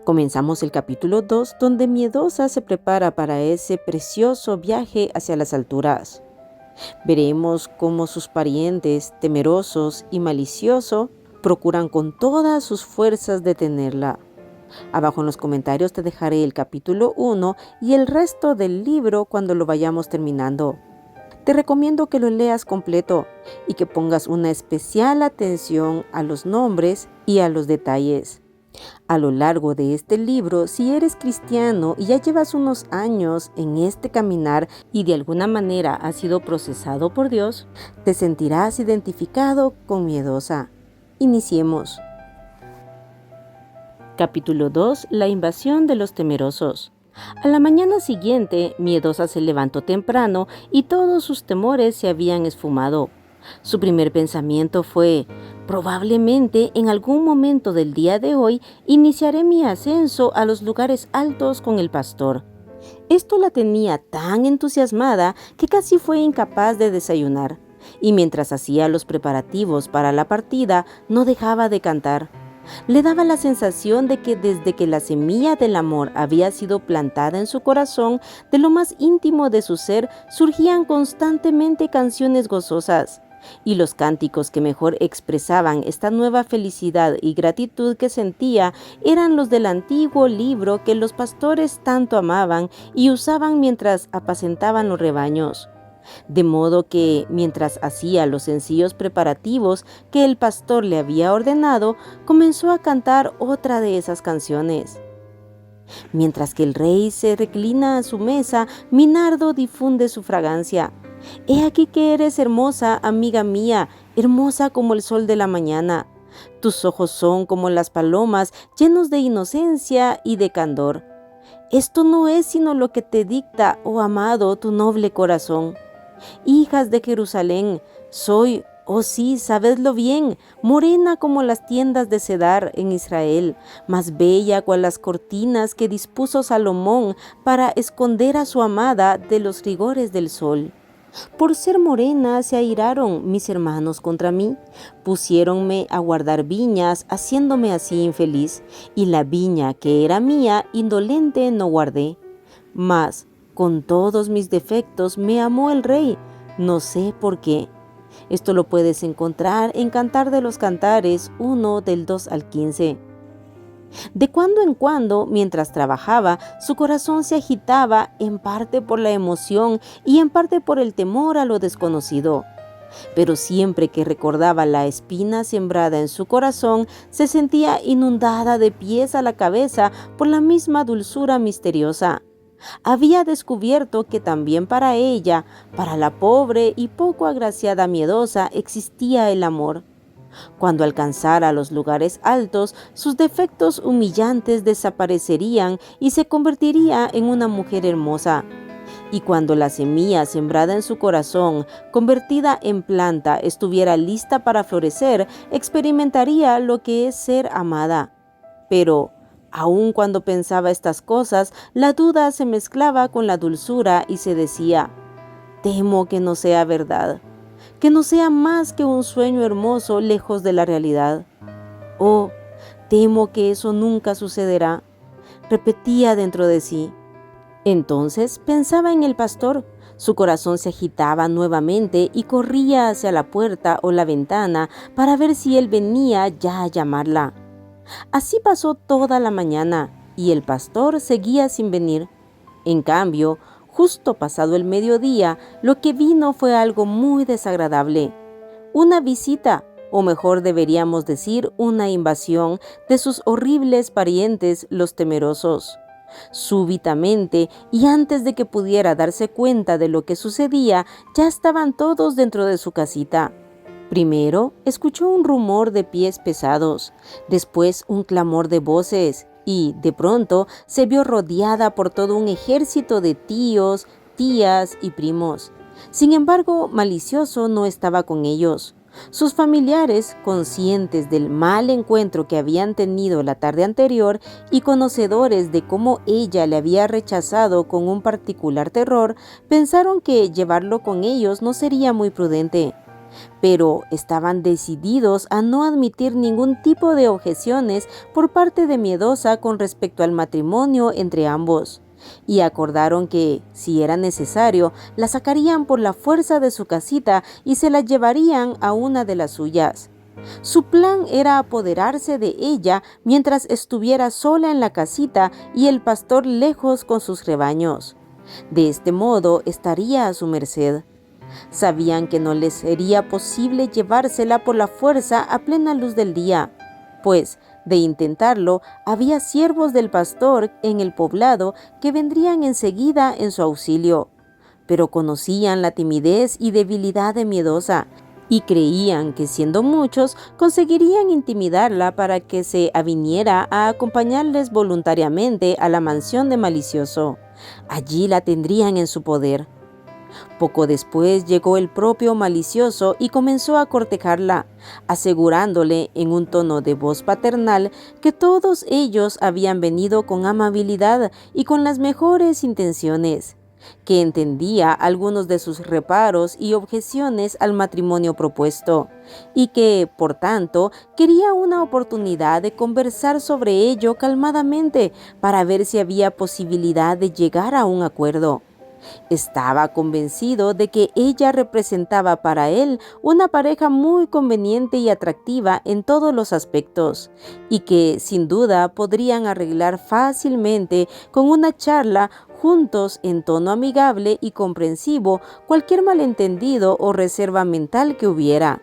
Comenzamos el capítulo 2, donde Miedosa se prepara para ese precioso viaje hacia las alturas. Veremos cómo sus parientes, temerosos y maliciosos, procuran con todas sus fuerzas detenerla. Abajo en los comentarios te dejaré el capítulo 1 y el resto del libro cuando lo vayamos terminando. Te recomiendo que lo leas completo y que pongas una especial atención a los nombres y a los detalles. A lo largo de este libro, si eres cristiano y ya llevas unos años en este caminar y de alguna manera has sido procesado por Dios, te sentirás identificado con Miedosa. Iniciemos. Capítulo 2. La invasión de los temerosos. A la mañana siguiente, Miedosa se levantó temprano y todos sus temores se habían esfumado. Su primer pensamiento fue: probablemente en algún momento del día de hoy iniciaré mi ascenso a los lugares altos con el pastor. Esto la tenía tan entusiasmada que casi fue incapaz de desayunar, y mientras hacía los preparativos para la partida no dejaba de cantar. Le daba la sensación de que desde que la semilla del amor había sido plantada en su corazón, de lo más íntimo de su ser surgían constantemente canciones gozosas. Y los cánticos que mejor expresaban esta nueva felicidad y gratitud que sentía eran los del antiguo libro que los pastores tanto amaban y usaban mientras apacentaban los rebaños. De modo que, mientras hacía los sencillos preparativos que el pastor le había ordenado, comenzó a cantar otra de esas canciones. Mientras que el rey se reclina a su mesa, mi nardo difunde su fragancia. He aquí que eres hermosa, amiga mía, hermosa como el sol de la mañana. Tus ojos son como las palomas, llenos de inocencia y de candor. Esto no es sino lo que te dicta, oh amado, tu noble corazón. Hijas de Jerusalén, soy, oh sí, sabedlo bien, morena como las tiendas de Cedar en Israel, más bella cual las cortinas que dispuso Salomón para esconder a su amada de los rigores del sol. Por ser morena se airaron mis hermanos contra mí, pusiéronme a guardar viñas, haciéndome así infeliz, y la viña que era mía, indolente no guardé. Mas, con todos mis defectos, me amó el rey, no sé por qué. Esto lo puedes encontrar en Cantar de los Cantares 1 del 2 al 15. De cuando en cuando, mientras trabajaba, su corazón se agitaba, en parte por la emoción y en parte por el temor a lo desconocido. Pero siempre que recordaba la espina sembrada en su corazón, se sentía inundada de pies a la cabeza por la misma dulzura misteriosa. Había descubierto que también para ella, para la pobre y poco agraciada Miedosa, existía el amor. Cuando alcanzara los lugares altos, sus defectos humillantes desaparecerían y se convertiría en una mujer hermosa. Y cuando la semilla sembrada en su corazón, convertida en planta, estuviera lista para florecer, experimentaría lo que es ser amada. Pero, aun cuando pensaba estas cosas, la duda se mezclaba con la dulzura y se decía: temo que no sea verdad, que no sea más que un sueño hermoso lejos de la realidad. Oh, temo que eso nunca sucederá, repetía dentro de sí. Entonces pensaba en el pastor. Su corazón se agitaba nuevamente y corría hacia la puerta o la ventana para ver si él venía ya a llamarla. Así pasó toda la mañana y el pastor seguía sin venir. En cambio, justo pasado el mediodía, lo que vino fue algo muy desagradable. Una visita, o mejor deberíamos decir, una invasión de sus horribles parientes, los temerosos. Súbitamente, y antes de que pudiera darse cuenta de lo que sucedía, ya estaban todos dentro de su casita. Primero, escuchó un rumor de pies pesados, después un clamor de voces, y, de pronto, se vio rodeada por todo un ejército de tíos, tías y primos. Sin embargo, Malicioso no estaba con ellos. Sus familiares, conscientes del mal encuentro que habían tenido la tarde anterior y conocedores de cómo ella le había rechazado con un particular terror, pensaron que llevarlo con ellos no sería muy prudente. pero estaban decididos a no admitir ningún tipo de objeciones por parte de Miedosa con respecto al matrimonio entre ambos, y acordaron que, si era necesario, la sacarían por la fuerza de su casita y se la llevarían a una de las suyas. Su plan era apoderarse de ella mientras estuviera sola en la casita y el pastor lejos con sus rebaños. De este modo estaría a su merced. Sabían que no les sería posible llevársela por la fuerza a plena luz del día, pues, de intentarlo, había siervos del pastor en el poblado que vendrían enseguida en su auxilio. Pero conocían la timidez y debilidad de Miedosa, y creían que siendo muchos conseguirían intimidarla para que se aviniera a acompañarles voluntariamente a la mansión de Malicioso. Allí la tendrían en su poder. Poco después llegó el propio Malicioso y comenzó a cortejarla, asegurándole en un tono de voz paternal que todos ellos habían venido con amabilidad y con las mejores intenciones, que entendía algunos de sus reparos y objeciones al matrimonio propuesto, y que, por tanto, quería una oportunidad de conversar sobre ello calmadamente para ver si había posibilidad de llegar a un acuerdo. Estaba convencido de que ella representaba para él una pareja muy conveniente y atractiva en todos los aspectos, y que sin duda podrían arreglar fácilmente con una charla juntos en tono amigable y comprensivo cualquier malentendido o reserva mental que hubiera.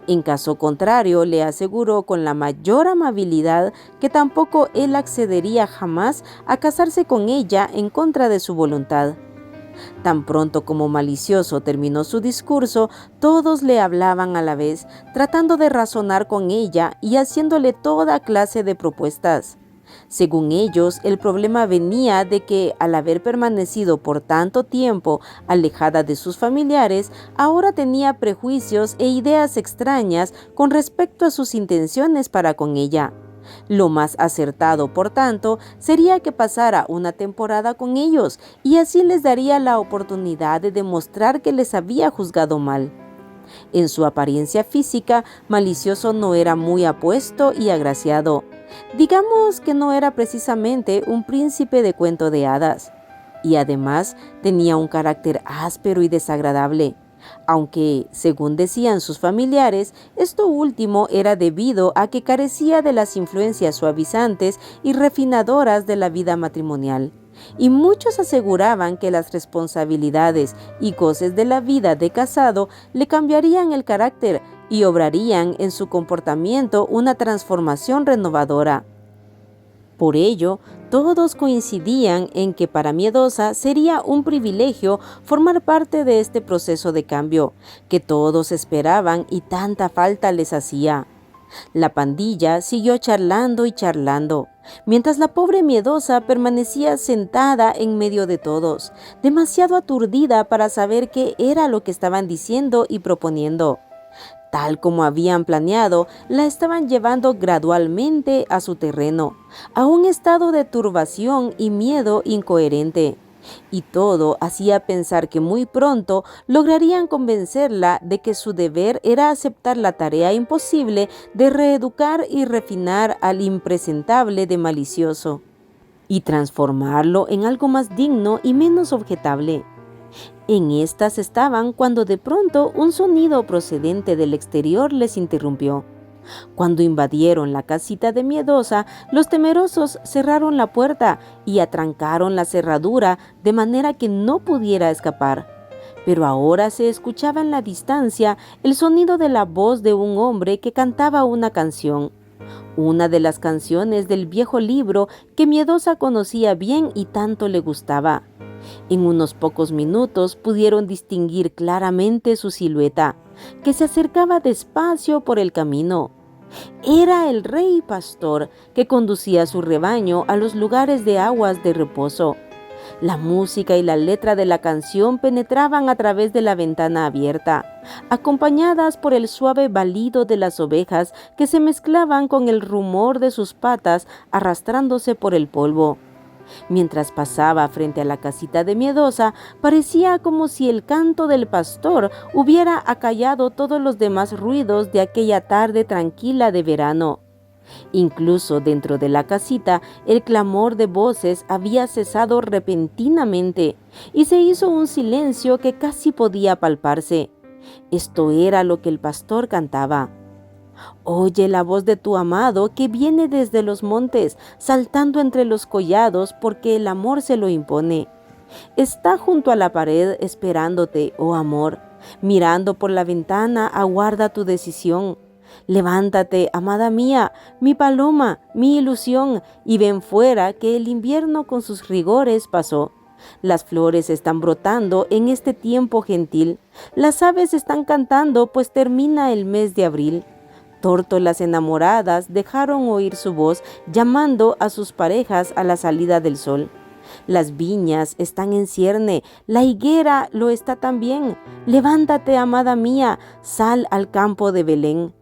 En caso contrario, le aseguró con la mayor amabilidad que tampoco él accedería jamás a casarse con ella en contra de su voluntad. Tan pronto como Malicioso terminó su discurso, todos le hablaban a la vez, tratando de razonar con ella y haciéndole toda clase de propuestas. Según ellos, el problema venía de que, al haber permanecido por tanto tiempo alejada de sus familiares, ahora tenía prejuicios e ideas extrañas con respecto a sus intenciones para con ella. Lo más acertado, por tanto, sería que pasara una temporada con ellos y así les daría la oportunidad de demostrar que les había juzgado mal. En su apariencia física, Malicioso no era muy apuesto y agraciado. Digamos que no era precisamente un príncipe de cuento de hadas. Y además tenía un carácter áspero y desagradable, aunque, según decían sus familiares, esto último era debido a que carecía de las influencias suavizantes y refinadoras de la vida matrimonial. Y muchos aseguraban que las responsabilidades y goces de la vida de casado le cambiarían el carácter y obrarían en su comportamiento una transformación renovadora. Por ello, todos coincidían en que para Miedosa sería un privilegio formar parte de este proceso de cambio, que todos esperaban y tanta falta les hacía. La pandilla siguió charlando y charlando, mientras la pobre Miedosa permanecía sentada en medio de todos, demasiado aturdida para saber qué era lo que estaban diciendo y proponiendo. Tal como habían planeado, la estaban llevando gradualmente a su terreno, a un estado de turbación y miedo incoherente. Y todo hacía pensar que muy pronto lograrían convencerla de que su deber era aceptar la tarea imposible de reeducar y refinar al impresentable de Malicioso, y transformarlo en algo más digno y menos objetable. En estas estaban cuando de pronto un sonido procedente del exterior les interrumpió. Cuando invadieron la casita de Miedosa, los temerosos cerraron la puerta y atrancaron la cerradura de manera que no pudiera escapar. Pero ahora se escuchaba en la distancia el sonido de la voz de un hombre que cantaba una canción. Una de las canciones del viejo libro que Miedosa conocía bien y tanto le gustaba. En unos pocos minutos pudieron distinguir claramente su silueta, que se acercaba despacio por el camino. Era el rey pastor que conducía su rebaño a los lugares de aguas de reposo. La música y la letra de la canción penetraban a través de la ventana abierta, acompañadas por el suave balido de las ovejas que se mezclaban con el rumor de sus patas arrastrándose por el polvo. Mientras pasaba frente a la casita de Miedosa, parecía como si el canto del pastor hubiera acallado todos los demás ruidos de aquella tarde tranquila de verano. Incluso dentro de la casita, el clamor de voces había cesado repentinamente y se hizo un silencio que casi podía palparse. Esto era lo que el pastor cantaba. Oye la voz de tu amado que viene desde los montes, saltando entre los collados porque el amor se lo impone. Está junto a la pared esperándote, oh amor. Mirando por la ventana, aguarda tu decisión. Levántate, amada mía, mi paloma, mi ilusión, y ven fuera que el invierno con sus rigores pasó. Las flores están brotando en este tiempo gentil. Las aves están cantando, pues termina el mes de abril. Tórtolas enamoradas dejaron oír su voz, llamando a sus parejas a la salida del sol. Las viñas están en cierne, la higuera lo está también. Levántate, amada mía, sal al campo de Belén.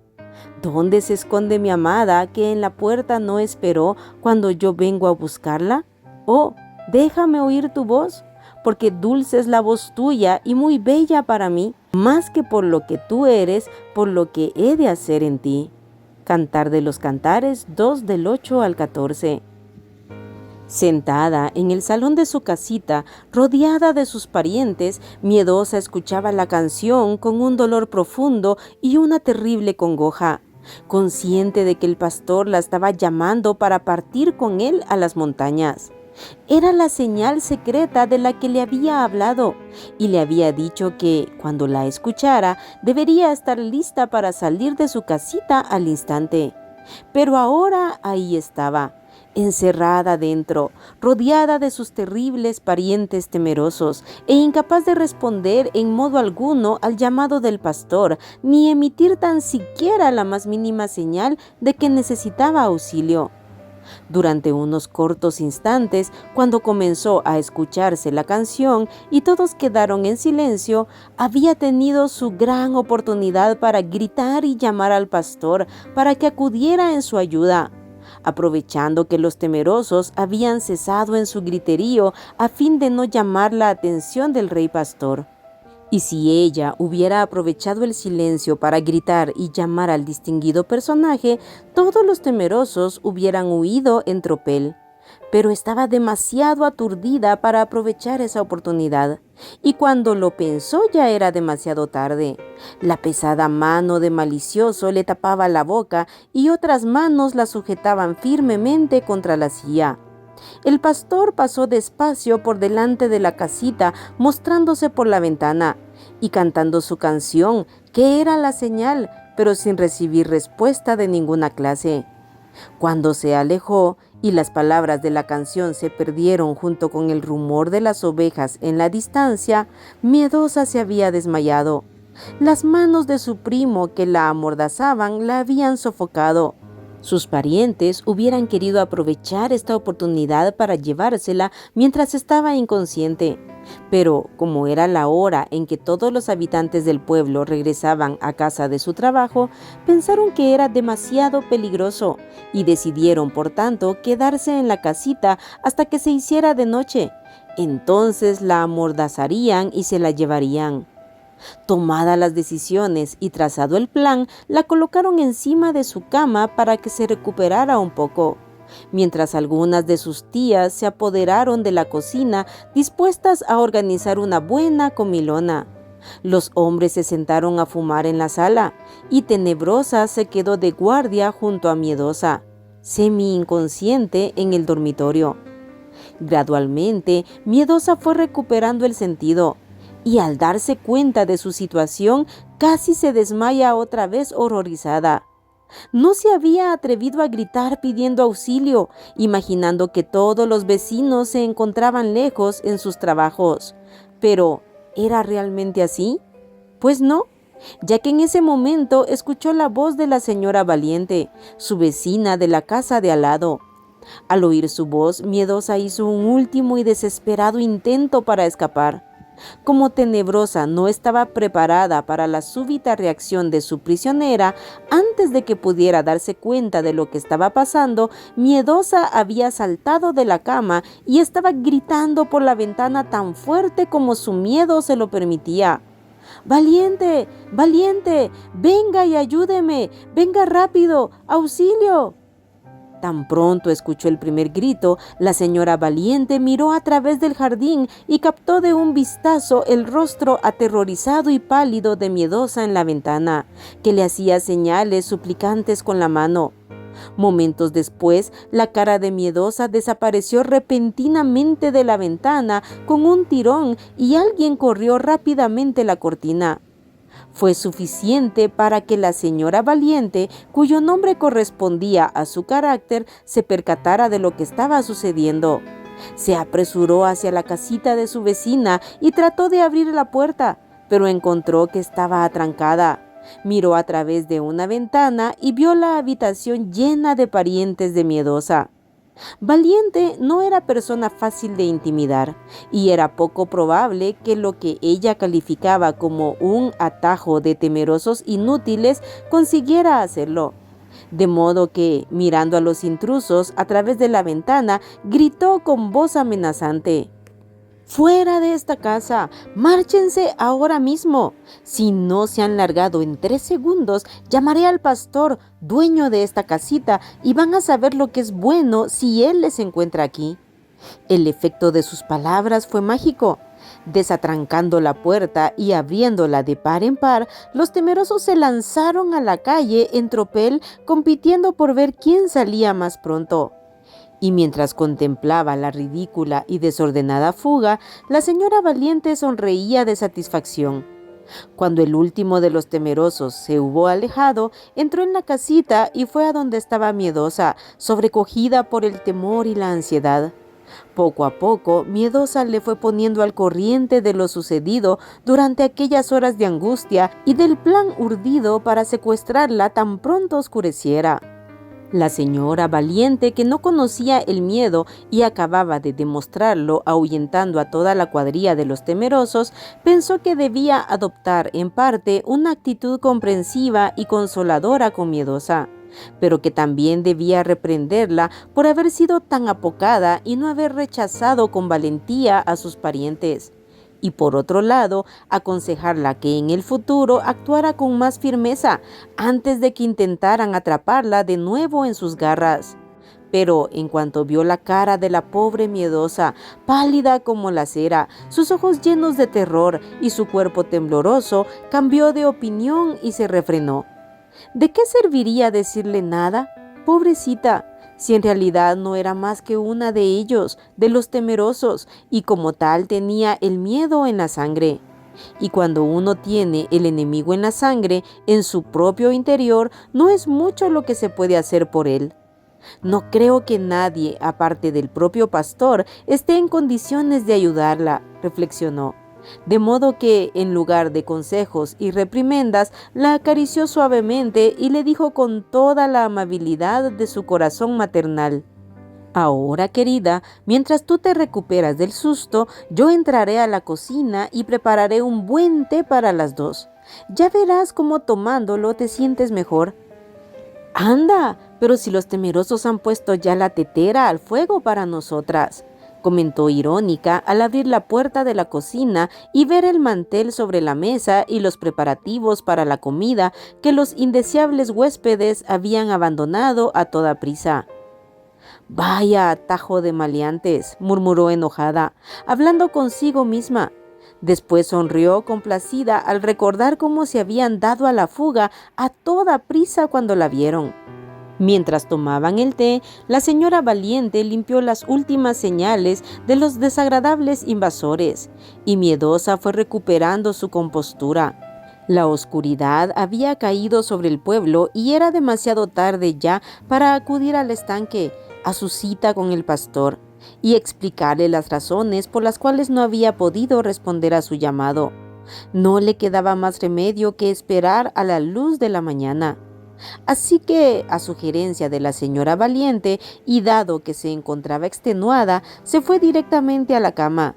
¿Dónde se esconde mi amada que en la puerta no esperó cuando yo vengo a buscarla? Oh, déjame oír tu voz, porque dulce es la voz tuya y muy bella para mí, más que por lo que tú eres, por lo que he de hacer en ti. Cantar de los Cantares 2 del 8 al 14. Sentada en el salón de su casita, rodeada de sus parientes, Miedosa escuchaba la canción con un dolor profundo y una terrible congoja, consciente de que el pastor la estaba llamando para partir con él a las montañas. Era la señal secreta de la que le había hablado y le había dicho que, cuando la escuchara, debería estar lista para salir de su casita al instante. Pero ahora ahí estaba, encerrada dentro, rodeada de sus terribles parientes temerosos e incapaz de responder en modo alguno al llamado del pastor, ni emitir tan siquiera la más mínima señal de que necesitaba auxilio. Durante unos cortos instantes, cuando comenzó a escucharse la canción y todos quedaron en silencio, había tenido su gran oportunidad para gritar y llamar al pastor para que acudiera en su ayuda. Aprovechando que los temerosos habían cesado en su griterío a fin de no llamar la atención del rey pastor. Y si ella hubiera aprovechado el silencio para gritar y llamar al distinguido personaje, todos los temerosos hubieran huido en tropel. Pero estaba demasiado aturdida para aprovechar esa oportunidad, y cuando lo pensó ya era demasiado tarde. La pesada mano de malicioso le tapaba la boca y otras manos la sujetaban firmemente contra la silla. El pastor pasó despacio por delante de la casita, mostrándose por la ventana y cantando su canción, que era la señal, pero sin recibir respuesta de ninguna clase. Cuando se alejó y las palabras de la canción se perdieron junto con el rumor de las ovejas en la distancia, Miedosa se había desmayado. Las manos de su primo que la amordazaban la habían sofocado. Sus parientes hubieran querido aprovechar esta oportunidad para llevársela mientras estaba inconsciente, pero como era la hora en que todos los habitantes del pueblo regresaban a casa de su trabajo, pensaron que era demasiado peligroso y decidieron, por tanto, quedarse en la casita hasta que se hiciera de noche. Entonces la amordazarían y se la llevarían. Tomadas las decisiones y trazado el plan, la colocaron encima de su cama para que se recuperara un poco, mientras algunas de sus tías se apoderaron de la cocina dispuestas a organizar una buena comilona. Los hombres se sentaron a fumar en la sala y Tenebrosa se quedó de guardia junto a Miedosa, semi-inconsciente en el dormitorio. Gradualmente, Miedosa fue recuperando el sentido, y al darse cuenta de su situación, casi se desmaya otra vez horrorizada. No se había atrevido a gritar pidiendo auxilio, imaginando que todos los vecinos se encontraban lejos en sus trabajos. Pero, ¿era realmente así? Pues no, ya que en ese momento escuchó la voz de la señora Valiente, su vecina de la casa de al lado. Al oír su voz, Miedosa hizo un último y desesperado intento para escapar. Como Tenebrosa no estaba preparada para la súbita reacción de su prisionera, antes de que pudiera darse cuenta de lo que estaba pasando, Miedosa había saltado de la cama y estaba gritando por la ventana tan fuerte como su miedo se lo permitía. ¡Valiente! ¡Valiente! ¡Venga y ayúdeme! ¡Venga rápido! ¡Auxilio! Tan pronto escuchó el primer grito, la señora Valiente miró a través del jardín y captó de un vistazo el rostro aterrorizado y pálido de Miedosa en la ventana, que le hacía señales suplicantes con la mano. Momentos después, la cara de Miedosa desapareció repentinamente de la ventana con un tirón y alguien corrió rápidamente la cortina. Fue suficiente para que la señora Valiente, cuyo nombre correspondía a su carácter, se percatara de lo que estaba sucediendo. Se apresuró hacia la casita de su vecina y trató de abrir la puerta, pero encontró que estaba atrancada. Miró a través de una ventana y vio la habitación llena de parientes de Miedosa. Valiente no era persona fácil de intimidar y era poco probable que lo que ella calificaba como un atajo de temerosos inútiles consiguiera hacerlo. De modo que, mirando a los intrusos a través de la ventana, gritó con voz amenazante: ¡Fuera de esta casa! ¡Márchense ahora mismo! Si no se han largado en 3 segundos, llamaré al pastor, dueño de esta casita, y van a saber lo que es bueno si él les encuentra aquí. El efecto de sus palabras fue mágico. Desatrancando la puerta y abriéndola de par en par, los temerosos se lanzaron a la calle en tropel, compitiendo por ver quién salía más pronto. Y mientras contemplaba la ridícula y desordenada fuga, la señora Valiente sonreía de satisfacción. Cuando el último de los temerosos se hubo alejado, entró en la casita y fue a donde estaba Miedosa, sobrecogida por el temor y la ansiedad. Poco a poco, Miedosa le fue poniendo al corriente de lo sucedido durante aquellas horas de angustia y del plan urdido para secuestrarla tan pronto oscureciera. La señora Valiente, que no conocía el miedo y acababa de demostrarlo ahuyentando a toda la cuadrilla de los temerosos, pensó que debía adoptar en parte una actitud comprensiva y consoladora con Miedosa, pero que también debía reprenderla por haber sido tan apocada y no haber rechazado con valentía a sus parientes. Y por otro lado, aconsejarla que en el futuro actuara con más firmeza antes de que intentaran atraparla de nuevo en sus garras. Pero en cuanto vio la cara de la pobre Miedosa, pálida como la cera, sus ojos llenos de terror y su cuerpo tembloroso, cambió de opinión y se refrenó. ¿De qué serviría decirle nada? Pobrecita, si en realidad no era más que una de ellos, de los temerosos, y como tal tenía el miedo en la sangre. Y cuando uno tiene el enemigo en la sangre, en su propio interior, no es mucho lo que se puede hacer por él. No creo que nadie, aparte del propio pastor, esté en condiciones de ayudarla, reflexionó. De modo que, en lugar de consejos y reprimendas, la acarició suavemente y le dijo con toda la amabilidad de su corazón maternal: «Ahora, querida, mientras tú te recuperas del susto, yo entraré a la cocina y prepararé un buen té para las dos. Ya verás cómo tomándolo te sientes mejor». «Anda, pero si los temerosos han puesto ya la tetera al fuego para nosotras», comentó irónica al abrir la puerta de la cocina y ver el mantel sobre la mesa y los preparativos para la comida que los indeseables huéspedes habían abandonado a toda prisa. «Vaya atajo de maleantes», murmuró enojada, hablando consigo misma. Después sonrió complacida al recordar cómo se habían dado a la fuga a toda prisa cuando la vieron. Mientras tomaban el té, la señora Valiente limpió las últimas señales de los desagradables invasores, y Miedosa fue recuperando su compostura. La oscuridad había caído sobre el pueblo y era demasiado tarde ya para acudir al estanque, a su cita con el pastor, y explicarle las razones por las cuales no había podido responder a su llamado. No le quedaba más remedio que esperar a la luz de la mañana. Así que, a sugerencia de la señora Valiente, y dado que se encontraba extenuada, se fue directamente a la cama.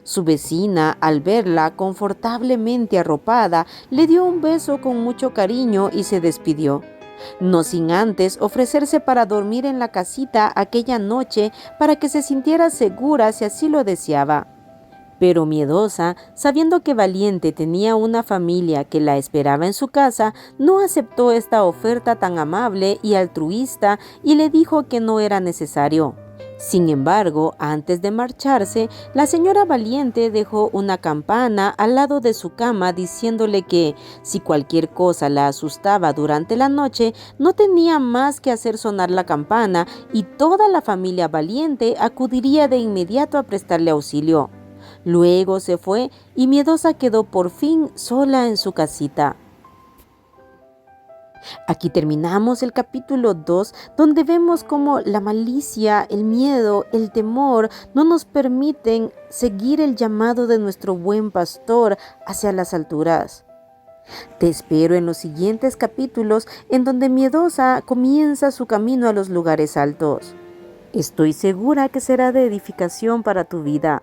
Su vecina, al verla confortablemente arropada, le dio un beso con mucho cariño y se despidió, no sin antes ofrecerse para dormir en la casita aquella noche para que se sintiera segura si así lo deseaba. Pero Miedosa, sabiendo que Valiente tenía una familia que la esperaba en su casa, no aceptó esta oferta tan amable y altruista y le dijo que no era necesario. Sin embargo, antes de marcharse, la señora Valiente dejó una campana al lado de su cama diciéndole que, si cualquier cosa la asustaba durante la noche, no tenía más que hacer sonar la campana y toda la familia Valiente acudiría de inmediato a prestarle auxilio. Luego se fue y Miedosa quedó por fin sola en su casita. Aquí terminamos el capítulo 2, donde vemos cómo la malicia, el miedo, el temor no nos permiten seguir el llamado de nuestro buen pastor hacia las alturas. Te espero en los siguientes capítulos en donde Miedosa comienza su camino a los lugares altos. Estoy segura que será de edificación para tu vida.